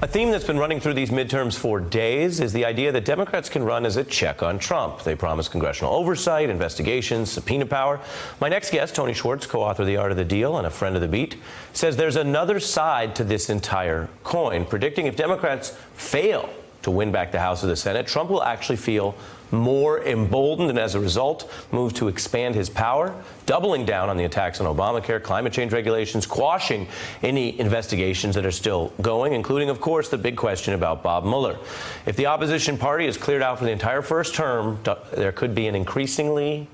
A theme that's been running through these midterms for days is the idea that Democrats can run as a check on Trump. They promise congressional oversight, investigations, subpoena power. My next guest, Tony Schwartz, co-author of The Art of the Deal and a friend of the beat, says there's another side to this entire coin, predicting if Democrats fail to win back the House or the Senate, Trump will actually feel more emboldened and as a result move to expand his power, doubling down on the attacks on Obamacare, climate change regulations, quashing any investigations that are still going, including, of course, the big question about Bob Mueller. If the opposition party is cleared out for the entire first term, there could be an increasingly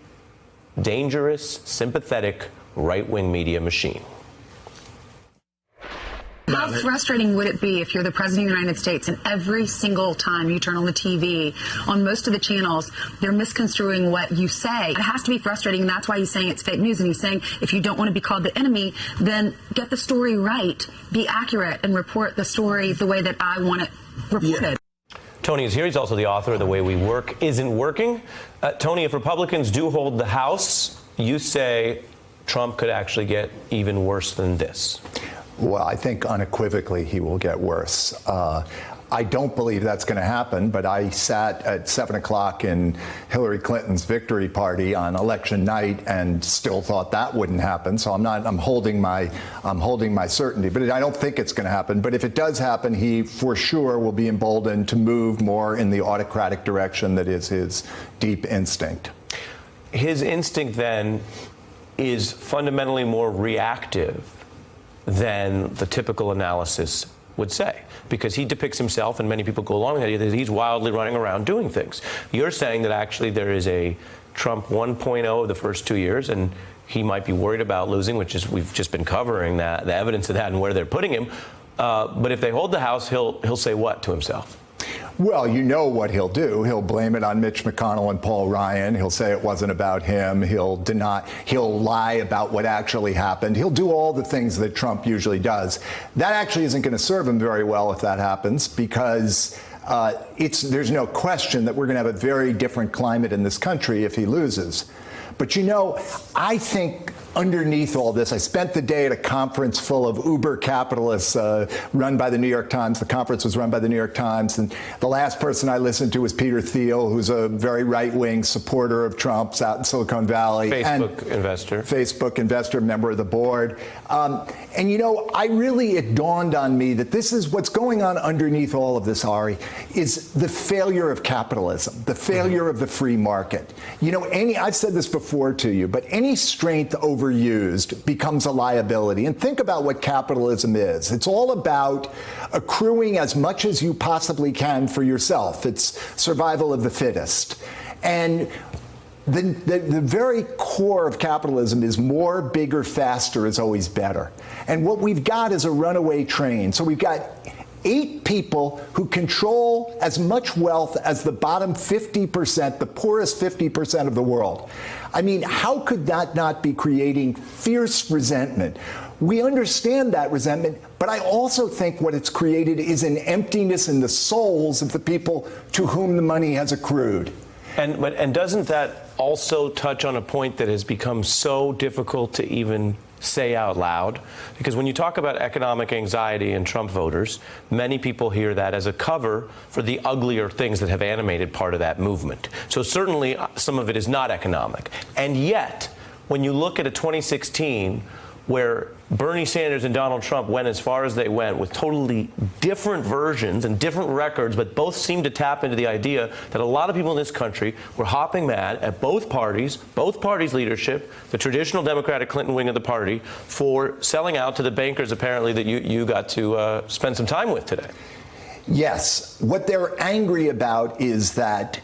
dangerous, sympathetic right-wing media machine. How frustrating would it be if you're the president of the United States and every single time you turn on the TV, on most of the channels, they're misconstruing what you say? It has to be frustrating, and that's why he's saying it's fake news. And he's saying if you don't want to be called the enemy, then get the story right, be accurate, and report the story the way that I want it reported. Yeah. Tony is here. He's also the author of The Way We Work Isn't Working. Tony, if Republicans do hold the House, you say Trump could actually get even worse than this. Well, I think unequivocally he will get worse. I don't believe that's going to happen, but I sat at 7 o'clock in Hillary Clinton's victory party on election night and still thought that wouldn't happen. So I'm holding my certainty, but I don't think it's going to happen. But if it does happen, he for sure will be emboldened to move more in the autocratic direction that is his deep instinct. His instinct then is fundamentally more reactive than the typical analysis would say, because he depicts himself, and many people go along with the idea that he's wildly running around doing things. You're saying that actually there is a Trump 1.0 of the first 2 years, and he might be worried about losing, which is, we've just been covering that, the evidence of that and where they're putting him. But if they hold the House, he'll say what to himself? Well, you know what he'll do. He'll blame it on Mitch McConnell and Paul Ryan. He'll say it wasn't about him. He'll lie about what actually happened. He'll do all the things that Trump usually does. That actually isn't going to serve him very well if that happens, because there's no question that we're going to have a very different climate in this country if he loses. But, you know, I think underneath all this, I spent the day at a conference full of uber capitalists run by the New York Times. The conference was run by the New York Times. And the last person I listened to was Peter Thiel, who's a very right-wing supporter of Trump's out in Silicon Valley. Facebook investor, member of the board. And, you know, it dawned on me that this is what's going on underneath all of this, Ari, is the failure of capitalism, the failure of the free market. You know, I've said this before to you, but any strength overused becomes a liability. And think about what capitalism is. It's all about accruing as much as you possibly can for yourself. It's survival of the fittest. And the very core of capitalism is more, bigger, faster is always better. And what we've got is a runaway train. So we've got 8 people who control as much wealth as the bottom 50%, the poorest 50% of the world. I mean, how could that not be creating fierce resentment? We understand that resentment, but I also think what it's created is an emptiness in the souls of the people to whom the money has accrued. And doesn't that also touch on a point that has become so difficult to even say out loud? Because when you talk about economic anxiety in Trump voters, many people hear that as a cover for the uglier things that have animated part of that movement. So certainly some of it is not economic. And yet, when you look at a 2016 where Bernie Sanders and Donald Trump went as far as they went with totally different versions and different records, but both seemed to tap into the idea that a lot of people in this country were hopping mad at both parties' leadership, the traditional Democratic Clinton wing of the party, for selling out to the bankers, apparently, that you got to spend some time with today. Yes. What they're angry about is that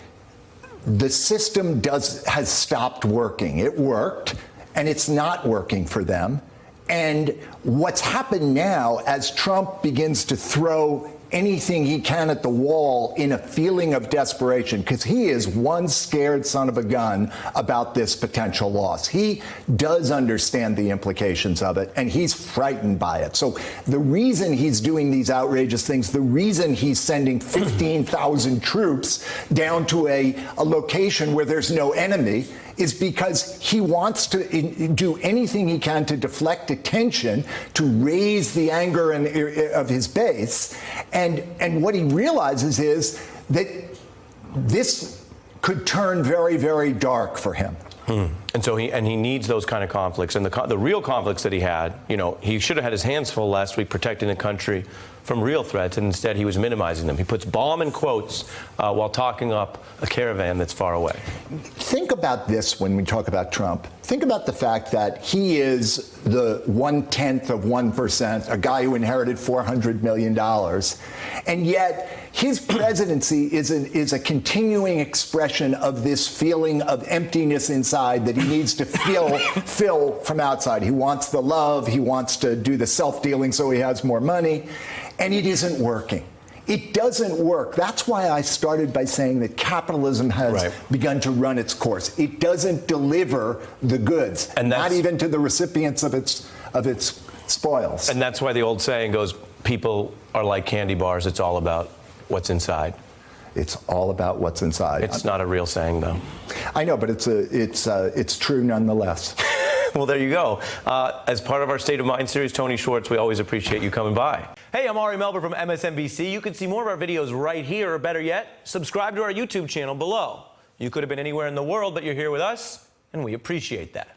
the system has stopped working. It worked, and it's not working for them. And what's happened now, as Trump begins to throw anything he can at the wall in a feeling of desperation, because he is one scared son of a gun about this potential loss. He does understand the implications of it, and he's frightened by it. So the reason he's doing these outrageous things, the reason he's sending 15,000 troops down to a location where there's no enemy, is because he wants to do anything he can to deflect attention, to raise the anger of his base. And what he realizes is that this could turn very, very dark for him. And so he needs those kind of conflicts. And the real conflicts that he had, he should have had his hands full last week protecting the country from real threats, and instead he was minimizing them. He puts bomb in quotes while talking up a caravan that's far away. Think about this when we talk about Trump. Think about the fact that he is the 1/10 of 1%, a guy who inherited $400 million. And yet his presidency is a continuing expression of this feeling of emptiness inside that he needs to fill from outside. He wants the love. He wants to do the self-dealing so he has more money. And it isn't working. It doesn't work. That's why I started by saying that capitalism has begun to run its course. It doesn't deliver the goods, and not even to the recipients of its spoils. And that's why the old saying goes, people are like candy bars. It's all about what's inside. It's all about what's inside. It's not a real saying, though. I know, but it's true nonetheless. Well, there you go. As part of our State of Mind series, Tony Schwartz, we always appreciate you coming by. Hey, I'm Ari Melber from MSNBC. You can see more of our videos right here, or better yet, subscribe to our YouTube channel below. You could have been anywhere in the world, but you're here with us, and we appreciate that.